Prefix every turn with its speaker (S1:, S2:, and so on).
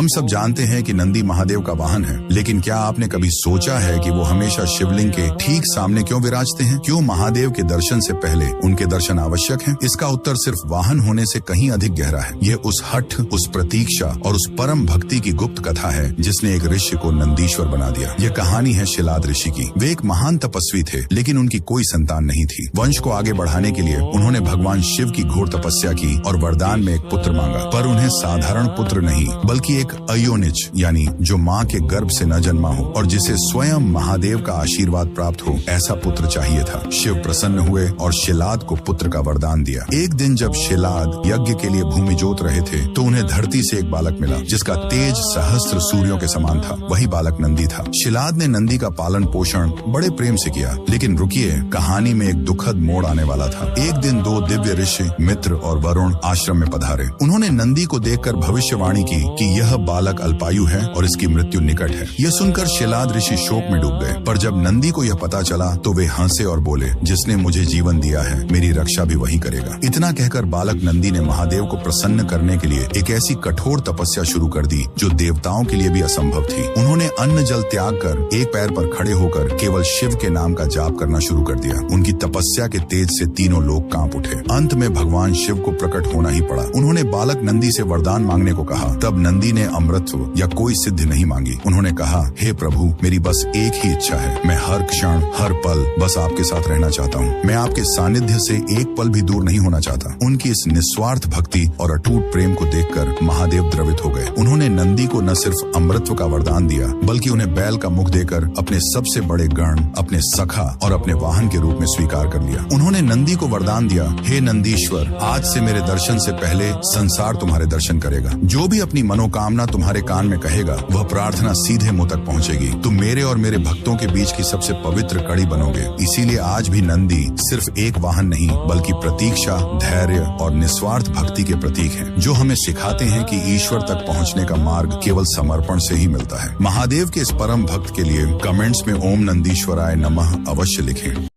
S1: हम सब जानते हैं कि नंदी महादेव का वाहन है, लेकिन क्या आपने कभी सोचा है कि वो हमेशा शिवलिंग के ठीक सामने क्यों विराजते हैं? क्यों महादेव के दर्शन से पहले उनके दर्शन आवश्यक हैं? इसका उत्तर सिर्फ वाहन होने से कहीं अधिक गहरा है। ये उस हठ, उस प्रतीक्षा और उस परम भक्ति की गुप्त कथा है जिसने एक ऋषि को नंदीश्वर बना दिया। ये कहानी है शिलाद ऋषि की। वे एक महान तपस्वी थे, लेकिन उनकी कोई संतान नहीं थी। वंश को आगे बढ़ाने के लिए उन्होंने भगवान शिव की घोर तपस्या की और वरदान में एक पुत्र मांगा, पर उन्हें साधारण पुत्र नहीं बल्कि एक अयोनिज यानी जो माँ के गर्भ से न जन्मा हो और जिसे स्वयं महादेव का आशीर्वाद प्राप्त हो, ऐसा पुत्र चाहिए था। शिव प्रसन्न हुए और शिलाद को पुत्र का वरदान दिया। एक दिन जब शिलाद यज्ञ के लिए भूमि जोत रहे थे तो उन्हें धरती से एक बालक मिला जिसका तेज सहस्त्र सूर्यों के समान था। वही बालक नंदी था। शिलाद ने नंदी का पालन पोषण बड़े प्रेम से किया, लेकिन रुकिए, कहानी में एक दुखद मोड़ आने वाला था। एक दिन दो दिव्य ऋषि मित्र और वरुण आश्रम में पधारे। उन्होंने नंदी को देखकर भविष्यवाणी की कि यह बालक अल्पायु है और इसकी मृत्यु निकट है। यह सुनकर शिलाद ऋषि शोक में डूब गए, पर जब नंदी को यह पता चला तो वे हंसे और बोले, जिसने मुझे जीवन दिया है मेरी रक्षा भी वही करेगा। इतना कहकर बालक नंदी ने महादेव को प्रसन्न करने के लिए एक ऐसी कठोर तपस्या शुरू कर दी जो देवताओं के लिए भी असंभव थी। उन्होंने अन्न जल त्याग कर एक पैर पर खड़े होकर केवल शिव के नाम का जाप करना शुरू कर दिया। उनकी तपस्या के तेज से तीनों लोग कांप उठे। अंत में भगवान शिव को प्रकट होना ही पड़ा। उन्होंने बालक नंदी से वरदान मांगने को कहा। तब नंदी ने अमृतत्व या कोई सिद्धि नहीं मांगी। उन्होंने कहा, हे प्रभु, मेरी बस एक ही इच्छा है। मैं हर क्षण हर पल बस आपके साथ रहना चाहता हूँ। मैं आपके सानिध्य से एक पल भी दूर नहीं होना चाहता। उनकी इस निस्वार्थ भक्ति और अटूट प्रेम को देखकर महादेव द्रवित हो गए। उन्होंने नंदी को न सिर्फ अमृतत्व का वरदान दिया बल्कि उन्हें बैल का मुख देकर अपने सबसे बड़े गण, अपने सखा और अपने वाहन के रूप में स्वीकार कर लिया। उन्होंने नंदी को वरदान दिया, हे नंदीश्वर, आज से मेरे दर्शन से पहले संसार तुम्हारे दर्शन करेगा। जो भी अपनी मनोकामना तुम्हारे कान में कहेगा वह प्रार्थना सीधे मुंह तक पहुंचेगी। तुम मेरे और मेरे भक्तों के बीच की सबसे पवित्र कड़ी बनोगे। इसीलिए आज भी नंदी सिर्फ एक वाहन नहीं बल्कि प्रतीक्षा, धैर्य और निस्वार्थ भक्ति के प्रतीक हैं, जो हमें सिखाते हैं कि ईश्वर तक पहुंचने का मार्ग केवल समर्पण से ही मिलता है। महादेव के इस परम भक्त के लिए कमेंट्स में ओम नंदीश्वराय नमः अवश्य लिखें।